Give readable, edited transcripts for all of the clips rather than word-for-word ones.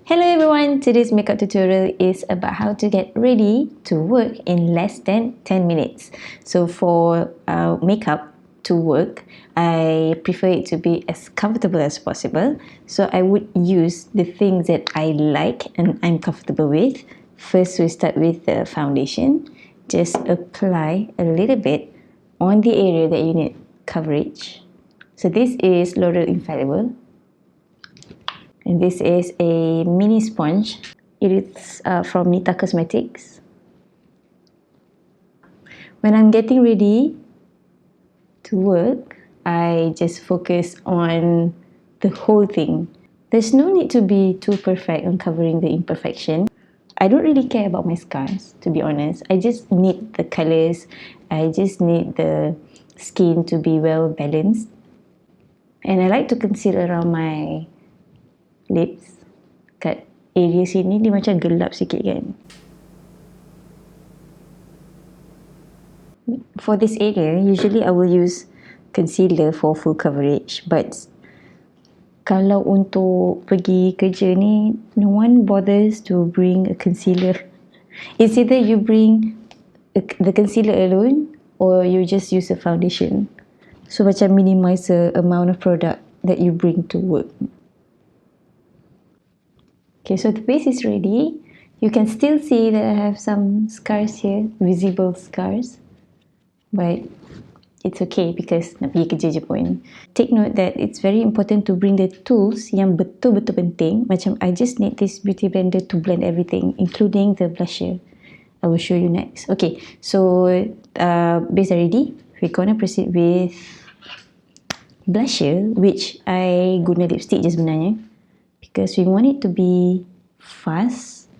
Hello everyone, today's makeup tutorial is about how to get ready to work in less than 10 minutes. So for makeup to work, I prefer it to be as comfortable as possible. So I would use the things that I like and I'm comfortable with. First, we start with the foundation. Just apply a little bit on the area that you need coverage. So this is L'Oreal Infallible. And this is a mini sponge. It is from Nita Cosmetics. When I'm getting ready to work, I just focus on the whole thing. There's no need to be too perfect on covering the imperfection. I don't really care about my scars, to be honest. I just need the colors. I just need the skin to be well balanced. And I like to conceal around my lips. Kat area sini dia macam gelap sikit kan. For this area, usually I will use concealer for full coverage, but kalau untuk pergi kerja ni, no one bothers to bring a concealer. It's either you bring the concealer alone or you just use a foundation. So macam minimize the amount of product that you bring to work. Okay, so the base is ready. You can still see that I have some scars here, visible scars. But it's okay because nak pergi kerja je pun. Take note that it's very important to bring the tools yang betul-betul penting. Macam I just need this beauty blender to blend everything, including the blusher. I will show you next. Okay, so base are ready. We're gonna proceed with blusher, which I guna lipstick je sebenarnya. Because we want it to be fast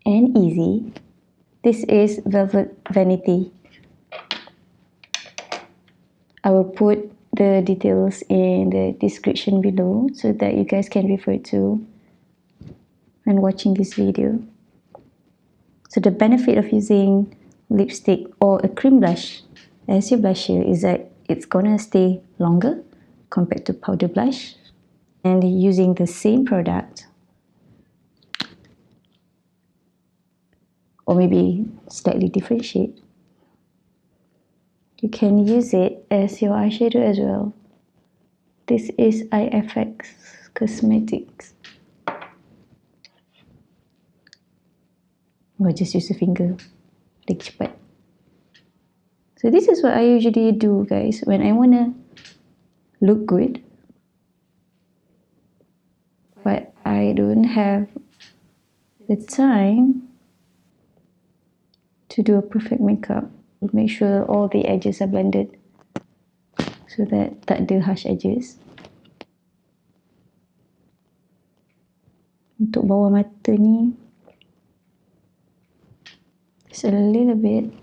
and easy. This is Velvet Vanity. I will put the details in the description below so that you guys can refer to when watching this video. So the benefit of using lipstick or a cream blush as your blusher is that it's gonna stay longer compared to powder blush. And using the same product, or maybe slightly different shade, you can use it as your eyeshadow as well. This is IFX Cosmetics. Or just use a finger, lagi cepat. So this is what I usually do, guys, when I wanna look good. But I don't have the time to do a perfect makeup. Make sure all the edges are blended so that tak ada harsh edges. Untuk bawah mata ni, just a little bit.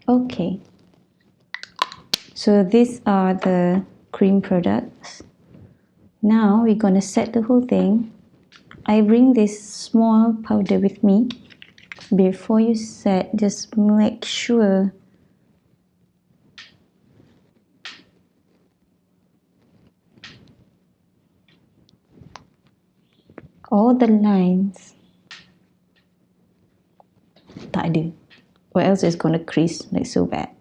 Okay. So these are the cream products. Now we're gonna set the whole thing. I bring this small powder with me. Before you set, just make sure all the lines tak ada, or else it's gonna crease like so bad.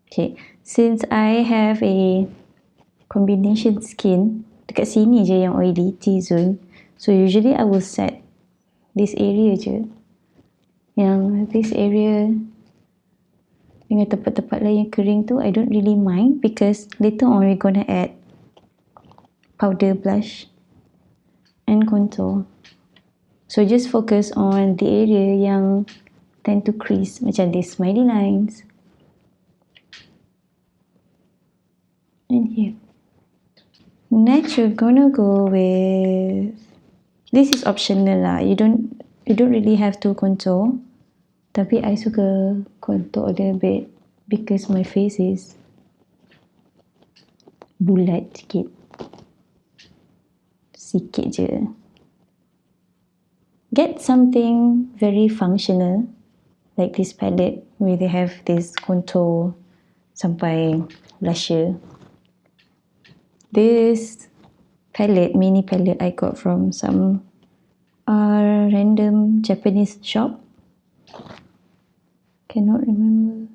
Okay, since I have a combination skin, dekat sini je yang oily, T-zone. So usually I will set this area je. Yang this area dengan tempat-tempat lain yang kering tu, I don't really mind because later on we're gonna add powder blush and contour. So just focus on the area yang tend to crease, macam these smiley lines. And here. Next, you're gonna go with, this is optional lah. You don't really have to contour. Tapi I suka contour a little bit because my face is bulat sikit. Sikit je. Get something very functional like this palette where they have this contour sampai blusher. This palette, mini palette, I got from some random Japanese shop. Cannot remember.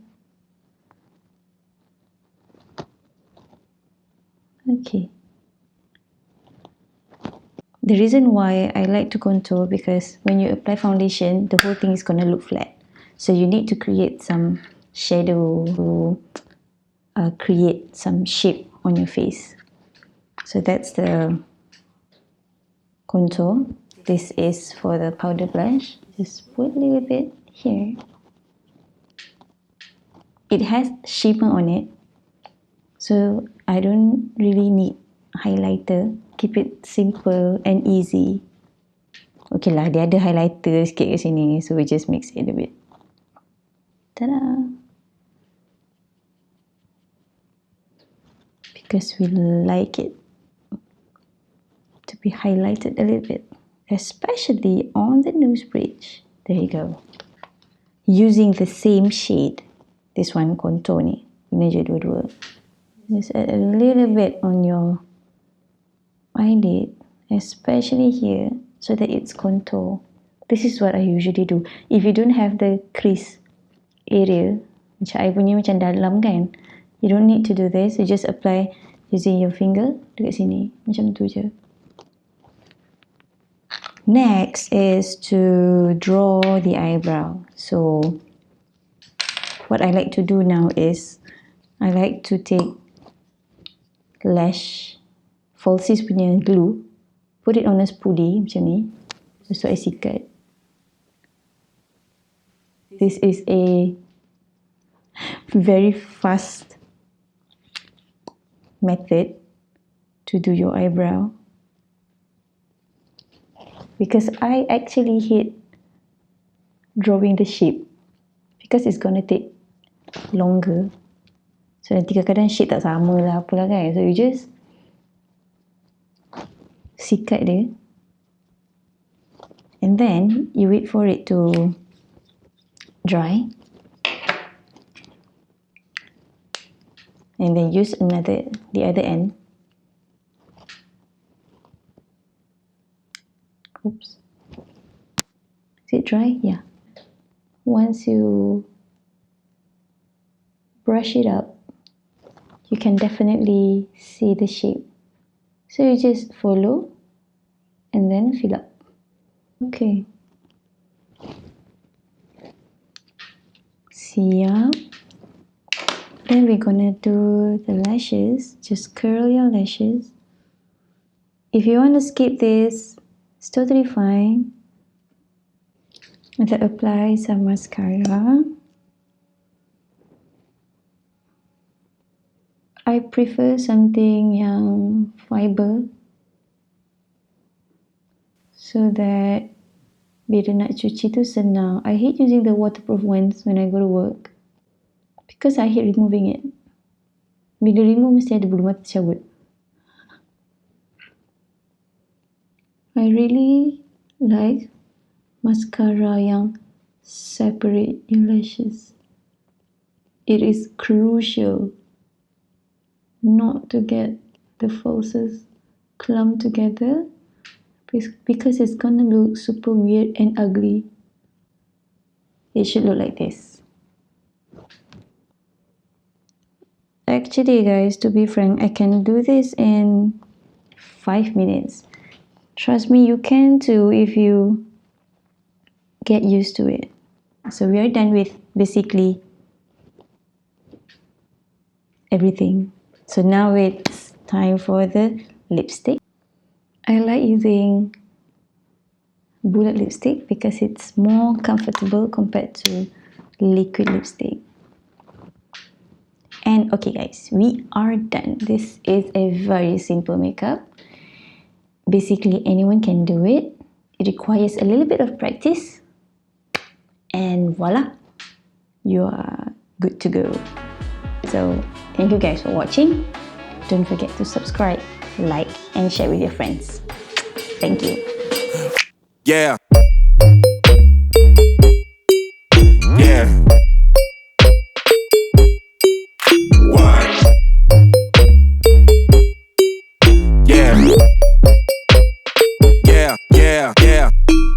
Okay. The reason why I like to contour, because when you apply foundation, the whole thing is gonna look flat. So you need to create some shadow to create some shape on your face. So that's the contour. This is for the powder blush. Just put a little bit here. It has shimmer on it, so I don't really need highlighter. Keep it simple and easy. Okay lah, dia ada highlighter sikit kat sini, so we just mix it a bit. Ta-da! Because we like it to be highlighted a little bit, especially on the nose bridge. There you go. Using the same shade, this one contour ni, guna je dua-dua. Just add a little bit on your eyelid, especially here, so that it's contour. This is what I usually do. If you don't have the crease area, macam I punya macam dalam kan, you don't need to do this. You just apply using your finger dekat sini, macam tu je. Next is to draw the eyebrow. So what I like to do now is I like to take Lash falsies punya glue, put it on a spoolie macam ni, lepas tu I sikat. This is a very fast method to do your eyebrow, because I actually hate drawing the shape because it's gonna take longer. So nanti kadang-kadang shade tak sama lah apalah kan. So you just sikat dia, and then you wait for it to dry, and then use the other end. Oops. Is it dry? Yeah. Once you brush it up, you can definitely see the shape. So you just follow and then fill up. Okay. Siap. Then we're gonna do the lashes. Just curl your lashes. If you want to skip this, it's totally fine. And then apply some mascara. I prefer something yang fiber, so that bila nak cuci tu senang. I hate using the waterproof ones when I go to work, because I hate removing it. Bila remove mesti ada bulu mata cabut. I really like mascara yang separate your lashes. It is crucial not to get the falsies clumped together, because it's gonna look super weird and ugly. It should look like this. Actually guys, to be frank, I can do this in 5 minutes. Trust me, you can too if you get used to it. So we are done with basically everything. So now it's time for the lipstick. I like using bullet lipstick because it's more comfortable compared to liquid lipstick. And okay guys, we are done. This is a very simple makeup. Basically anyone can do it. It requires a little bit of practice, and voila, you are good to go. So thank you guys for watching. Don't forget to subscribe, like and share with your friends. Thank you. Yeah. Yeah. yeah, yeah.